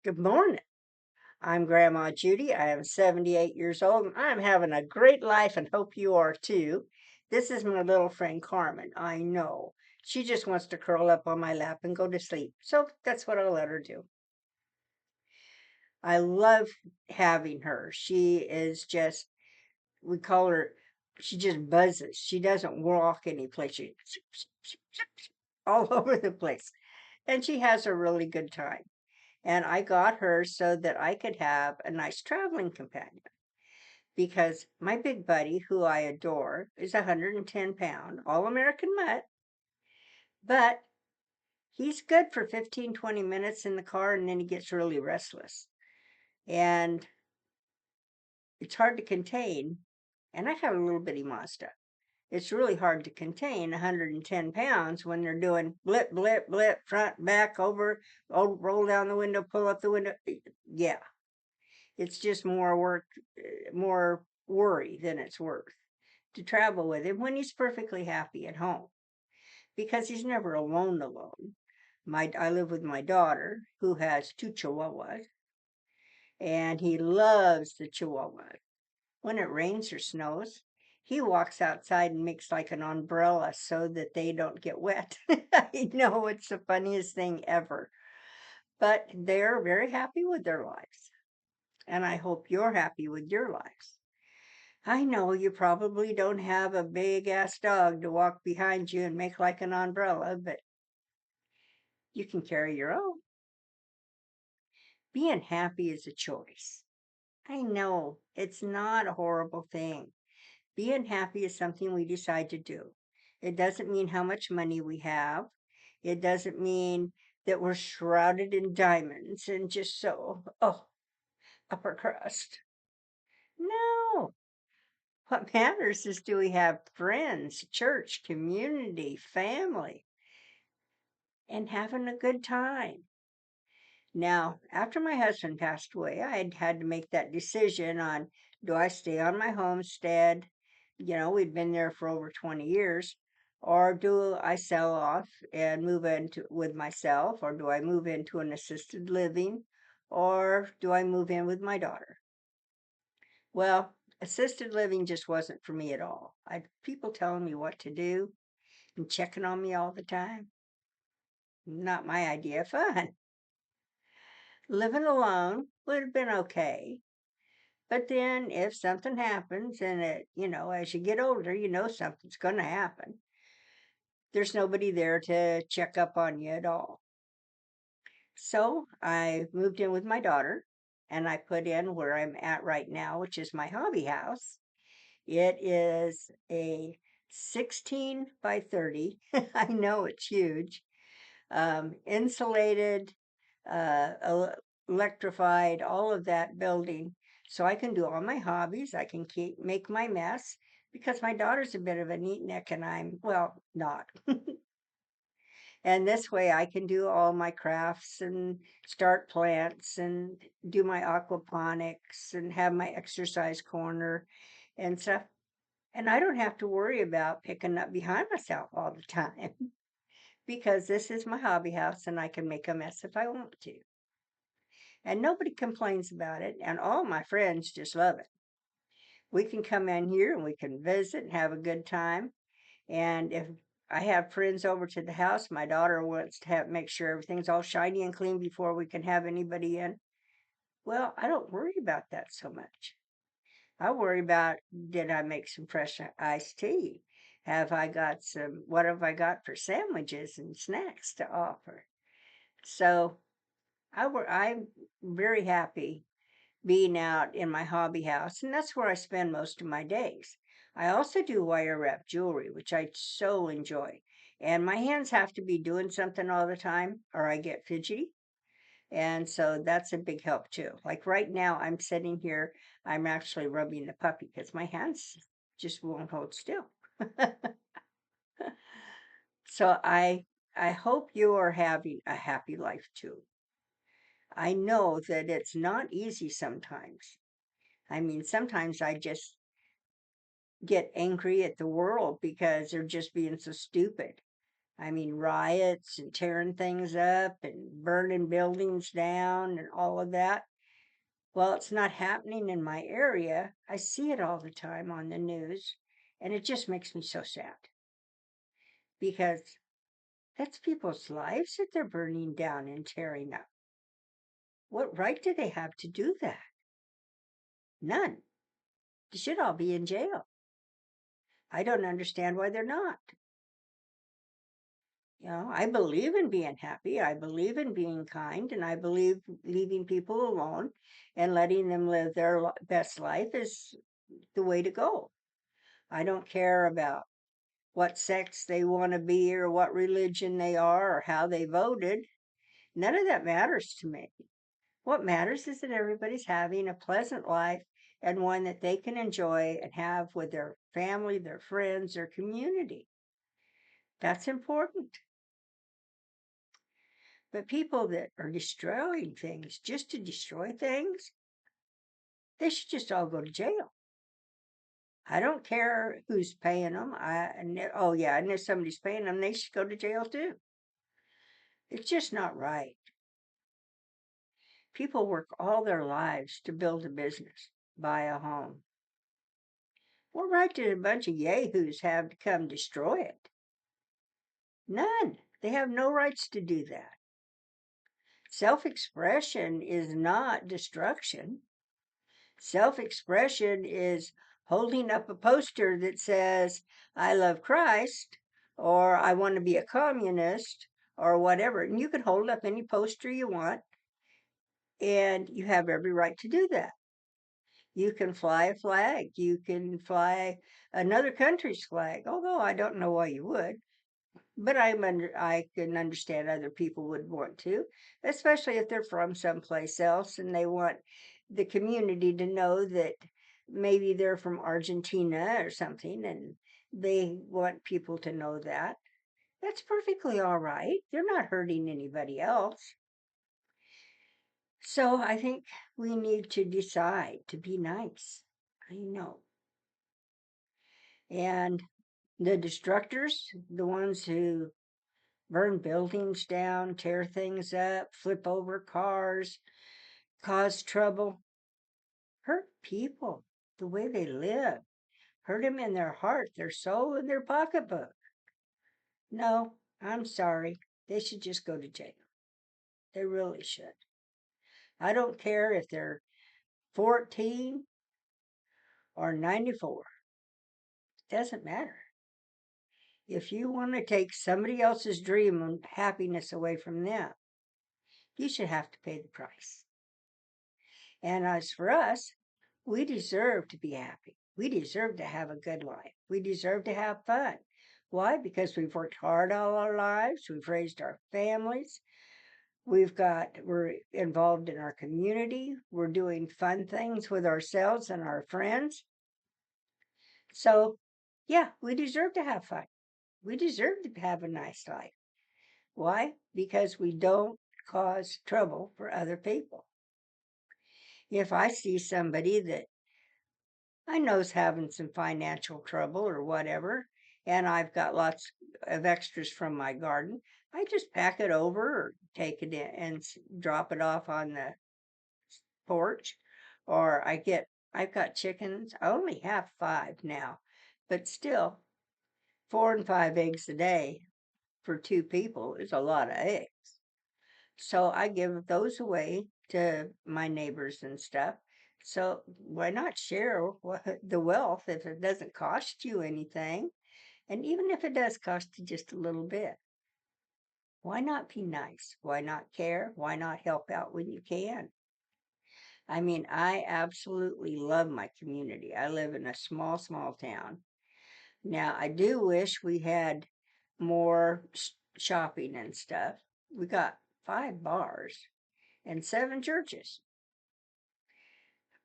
Good morning. I'm Grandma Judy. I am 78 years old and I'm having a great life and hope you are too. This is my little friend Carmen. I know. She just wants to curl up on my lap and go to sleep. So that's what I'll let her do. I love having her. She is just, we call her, she just buzzes. She doesn't walk any place. She all over the place. And she has a really good time. And I got her so that I could have a nice traveling companion because my big buddy, who I adore, is 110-pound, all American mutt, but he's good for 15, 20 minutes in the car and then he gets really restless. And it's hard to contain. And I have a little bitty Mazda. It's really hard to contain 110 pounds when they're doing blip, blip, blip, front, back, over, oh, roll down the window, pull up the window. Yeah, it's just more work, more worry than it's worth to travel with him when he's perfectly happy at home because he's never alone. I live with my daughter who has two chihuahuas and he loves the chihuahuas. When it rains or snows, he walks outside and makes like an umbrella so that they don't get wet. I know it's the funniest thing ever, but they're very happy with their lives. And I hope you're happy with your lives. I know you probably don't have a big ass dog to walk behind you and make like an umbrella, but you can carry your own. Being happy is a choice. I know it's not a horrible thing. Being happy is something we decide to do. It doesn't mean how much money we have. It doesn't mean that we're shrouded in diamonds and just so, oh, upper crust. No. What matters is do we have friends, church, community, family, and having a good time. Now, after my husband passed away, I had to make that decision on do I stay on my homestead? We'd been there for over 20 years, or do I sell off and move into with myself, or do I move into an assisted living, or do I move in with my daughter? Well, assisted living just wasn't for me at all. I people telling me what to do and checking on me all the time. Not my idea of fun. Living alone would have been okay. But then if something happens and as you get older, you know something's going to happen. There's nobody there to check up on you at all. So I moved in with my daughter and I put in where I'm at right now, which is my hobby house. It is a 16 by 30. I know it's huge. Insulated, electrified, all of that building. So I can do all my hobbies. I can make my mess because my daughter's a bit of a neat neck and I'm, well, not. And this way I can do all my crafts and start plants and do my aquaponics and have my exercise corner and stuff. And I don't have to worry about picking up behind myself all the time because this is my hobby house and I can make a mess if I want to. And nobody complains about it. And all my friends just love it. We can come in here and we can visit and have a good time. And if I have friends over to the house, my daughter wants to make sure everything's all shiny and clean before we can have anybody in. Well, I don't worry about that so much. I worry about did I make some fresh iced tea? What have I got for sandwiches and snacks to offer? So I'm very happy being out in my hobby house, and that's where I spend most of my days. I also do wire wrap jewelry, which I so enjoy. And my hands have to be doing something all the time, or I get fidgety. And so that's a big help too. Like right now, I'm sitting here, I'm actually rubbing the puppy because my hands just won't hold still. So I hope you are having a happy life too. I know that it's not easy sometimes. I mean, sometimes I just get angry at the world because they're just being so stupid. I mean, riots and tearing things up and burning buildings down and all of that. Well, it's not happening in my area. I see it all the time on the news, and it just makes me so sad because that's people's lives that they're burning down and tearing up. What right do they have to do that? None. They should all be in jail. I don't understand why they're not. I believe in being happy. I believe in being kind, and I believe leaving people alone and letting them live their best life is the way to go. I don't care about what sex they want to be or what religion they are or how they voted. None of that matters to me. What matters is that everybody's having a pleasant life and one that they can enjoy and have with their family, their friends, their community. That's important. But people that are destroying things just to destroy things, they should just all go to jail. I don't care who's paying them. Oh yeah, and if somebody's paying them, they should go to jail too. It's just not right. People work all their lives to build a business, buy a home. What right did a bunch of yahoos have to come destroy it? None. They have no rights to do that. Self expression is not destruction. Self expression is holding up a poster that says, I love Christ, or I want to be a communist, or whatever. And you can hold up any poster you want, and you have every right to do that. You can fly a flag, you can fly another country's flag, although I don't know why you would. But I can understand other people would want to, especially if they're from someplace else and they want the community to know that maybe they're from Argentina or something, and they want people to know that. That's perfectly all right. They're not hurting anybody else. So I think we need to decide to be nice. I know. And the destructors, the ones who burn buildings down, tear things up, flip over cars, cause trouble, hurt people the way they live, hurt them in their heart, their soul, and their pocketbook. No, I'm sorry. They should just go to jail. They really should. I don't care if they're 14 or 94. It doesn't matter. If you want to take somebody else's dream and happiness away from them, you should have to pay the price. And as for us, we deserve to be happy. We deserve to have a good life. We deserve to have fun. Why? Because we've worked hard all our lives. We've raised our families. We're involved in our community. We're doing fun things with ourselves and our friends. So, yeah, we deserve to have fun. We deserve to have a nice life. Why? Because we don't cause trouble for other people. If I see somebody that I know's having some financial trouble or whatever, and I've got lots of extras from my garden, I just pack it over or take it in and drop it off on the porch. Or I've got chickens. I only have 5 now, but still, 4 and 5 eggs a day for 2 people is a lot of eggs. So I give those away to my neighbors and stuff. So why not share the wealth if it doesn't cost you anything? And even if it does cost you just a little bit, why not be nice? Why not care? Why not help out when you can? I mean, I absolutely love my community. I live in a small, small town. Now, I do wish we had more shopping and stuff. We got 5 bars and 7 churches,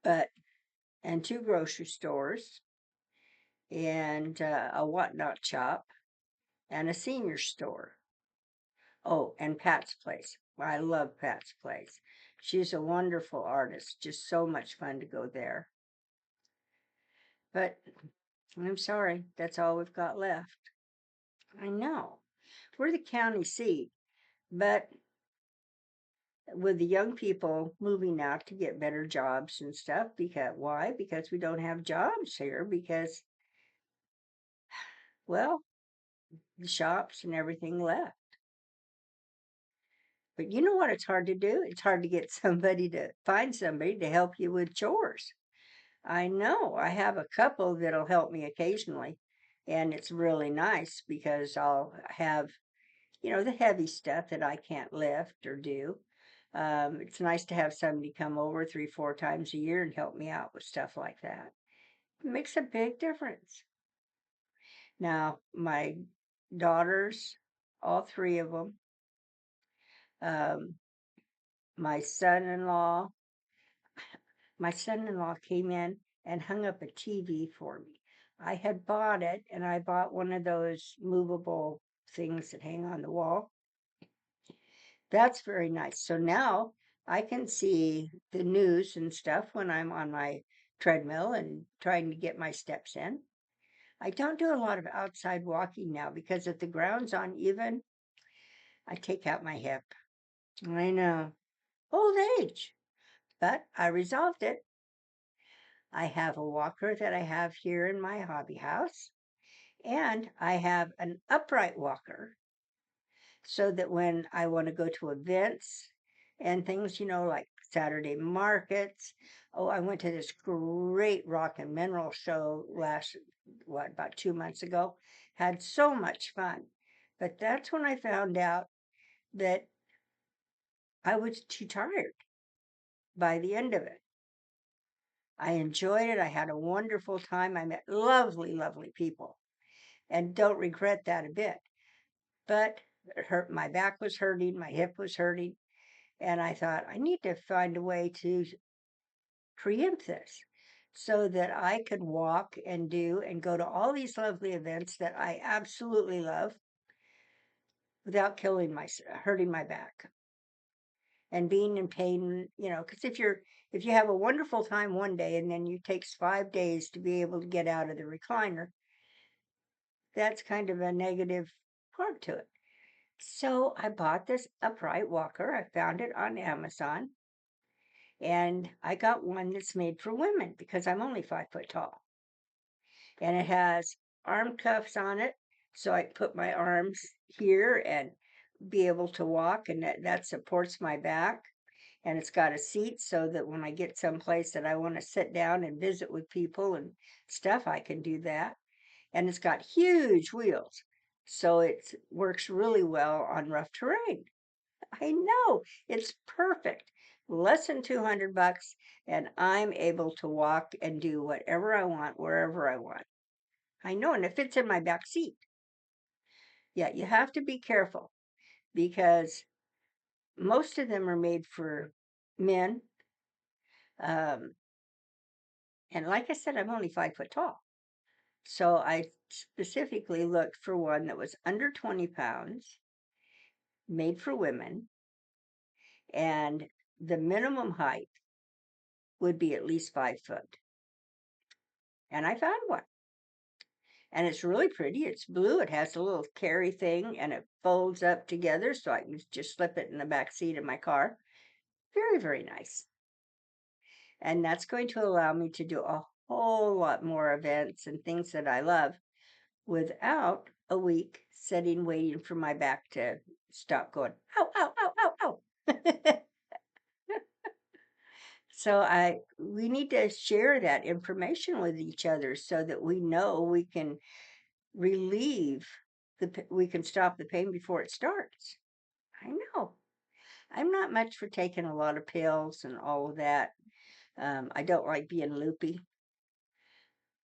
but and 2 grocery stores and a whatnot shop and a senior store. Oh, and Pat's Place. I love Pat's Place. She's a wonderful artist. Just so much fun to go there. But I'm sorry, that's all we've got left. I know. we're the county seat, but with the young people moving out to get better jobs and stuff, because why? Because we don't have jobs here because, well, the shops and everything left. But you know what it's hard to do? It's hard to get somebody to find somebody to help you with chores. I know. I have a couple that'll help me occasionally, and it's really nice because I'll have, the heavy stuff that I can't lift or do. It's nice to have somebody come over 3, 4 times a year and help me out with stuff like that. It makes a big difference. Now, my daughters, all three of them, um, my son-in-law, my son-in-law came in and hung up a TV for me. I had bought it, and I bought one of those movable things that hang on the wall. That's very nice. So now I can see the news and stuff when I'm on my treadmill and trying to get my steps in. I don't do a lot of outside walking now because if the ground's uneven, I take out my hip. I know. Old age. But I resolved it. I have a walker that I have here in my hobby house, and I have an upright walker so that when I want to go to events and things, like Saturday markets. Oh, I went to this great rock and mineral show about 2 months ago. Had so much fun. But that's when I found out that I was too tired by the end of it. I enjoyed it. I had a wonderful time. I met lovely, lovely people and don't regret that a bit. But it hurt. My back was hurting, my hip was hurting. And I thought, I need to find a way to preempt this so that I could walk and do and go to all these lovely events that I absolutely love without hurting my back and being in pain, because if you have a wonderful time one day and then it takes 5 days to be able to get out of the recliner, that's kind of a negative part to it. So I bought this upright walker. I found it on Amazon. And I got one that's made for women because I'm only 5 foot tall. And it has arm cuffs on it. So I put my arms here and be able to walk, and that supports my back. And it's got a seat so that when I get someplace that I want to sit down and visit with people and stuff, I can do that. And it's got huge wheels. So it works really well on rough terrain. I know, it's perfect. Less than $200, and I'm able to walk and do whatever I want, wherever I want. I know, and it fits in my back seat. Yeah, you have to be careful because most of them are made for men. Um, and like I said, I'm only 5 foot tall. So I specifically looked for one that was under 20 pounds, made for women, and the minimum height would be at least 5 foot. And I found one. And it's really pretty. It's blue. It has a little carry thing and it folds up together so I can just slip it in the back seat of my car. Very, very nice. And that's going to allow me to do a whole lot more events and things that I love without a week sitting waiting for my back to stop going, ow, ow, ow, ow, ow. So we need to share that information with each other so that we know we can relieve we can stop the pain before it starts. I know. I'm not much for taking a lot of pills and all of that. I don't like being loopy.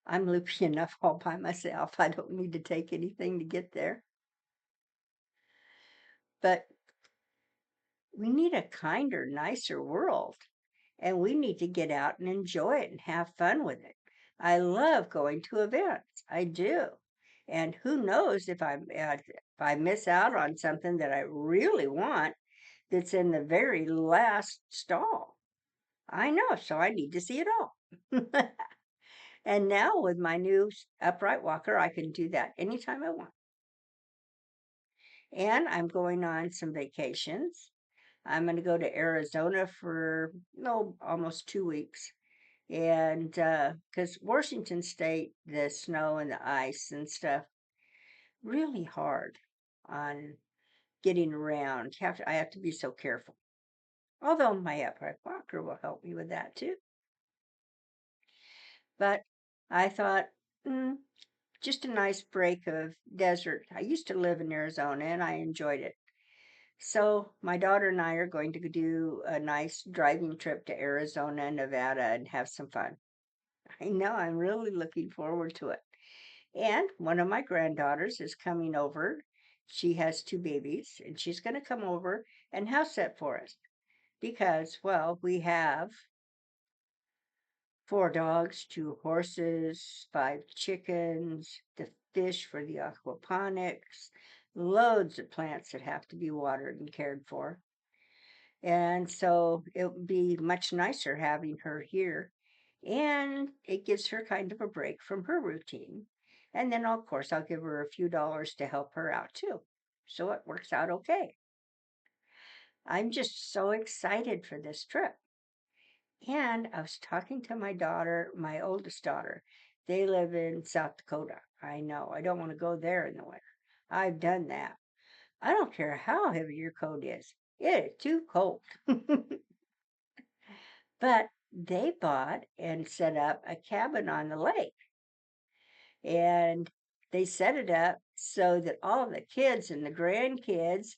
I'm loopy enough all by myself. I don't need to take anything to get there. But we need a kinder, nicer world. And we need to get out and enjoy it and have fun with it. I love going to events. I do. And who knows if I miss out on something that I really want that's in the very last stall. I know, so I need to see it all. And now with my new upright walker, I can do that anytime I want. And I'm going on some vacations. I'm going to go to Arizona for no almost 2 weeks, and because Washington State, the snow and the ice and stuff, really hard on getting around. I have to be so careful. Although my upright walker will help me with that too. But I thought, mm, just a nice break of desert. I used to live in Arizona and I enjoyed it. So my daughter and I are going to do a nice driving trip to Arizona and Nevada and have some fun. I know I'm really looking forward to it. And one of my granddaughters is coming over. She has two babies and she's going to come over and house sit for us because, well, we have four dogs, two horses, five chickens, the fish for the aquaponics, loads of plants that have to be watered and cared for. And so it would be much nicer having her here. And it gives her kind of a break from her routine. And then, of course, I'll give her a few dollars to help her out too. So it works out okay. I'm just so excited for this trip. And I was talking to my daughter, my oldest daughter. They live in South Dakota. I know. I don't want to go there in the winter. I've done that. I don't care how heavy your coat is. It is too cold. But they bought and set up a cabin on the lake. And they set it up so that all the kids and the grandkids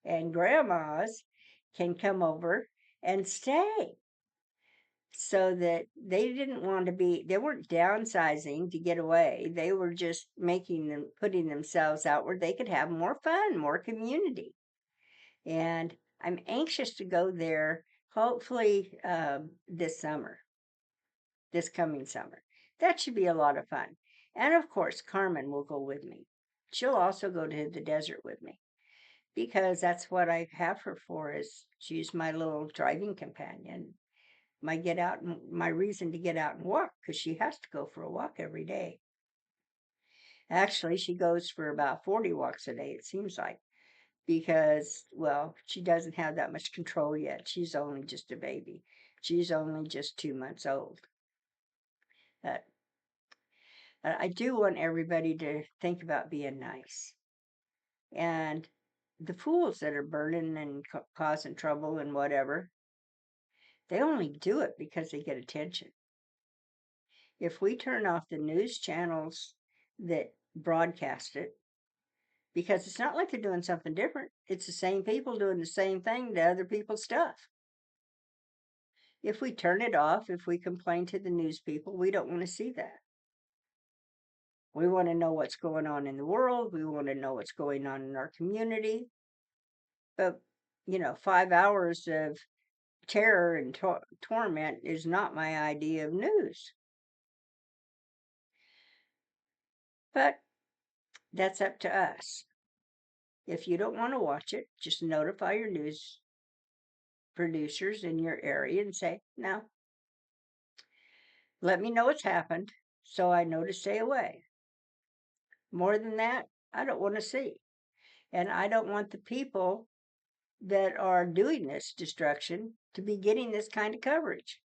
and grandmas can come over and stay. So that they didn't want to be, they weren't downsizing to get away. They were just making them, putting themselves out where they could have more fun, more community. And I'm anxious to go there, hopefully this summer, this coming summer. That should be a lot of fun. And of course, Carmen will go with me. She'll also go to the desert with me because that's what I have her for, is she's my little driving companion, my get out and my reason to get out and walk, because she has to go for a walk every day. Actually, she goes for about 40 walks a day, it seems like, because, well, she doesn't have that much control yet. She's only just a baby. She's only just 2 months old. But I do want everybody to think about being nice. And the fools that are burning and causing trouble and whatever, they only do it because they get attention. If we turn off the news channels that broadcast it, because it's not like they're doing something different, it's the same people doing the same thing to other people's stuff. If we turn it off, if we complain to the news people, we don't want to see that. We want to know what's going on in the world. We want to know what's going on in our community. But, 5 hours of terror and torment is not my idea of news. But that's up to us. If you don't want to watch it, just notify your news producers in your area and say, no, let me know what's happened so I know to stay away. More than that, I don't want to see. And I don't want the people that are doing this destruction to be getting this kind of coverage.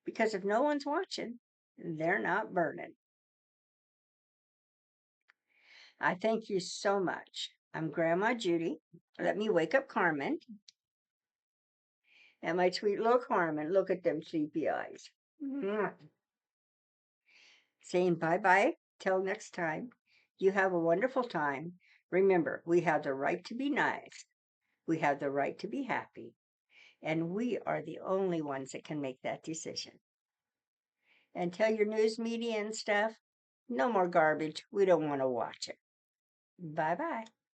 Because if no one's watching, they're not burning. I thank you so much. I'm Grandma Judy. Let me wake up Carmen. And my sweet little Carmen, look at them sleepy eyes. Saying bye-bye till next time. You have a wonderful time. Remember, we have the right to be nice. We have the right to be happy. And we are the only ones that can make that decision. And tell your news media and stuff, no more garbage. We don't want to watch it. Bye-bye.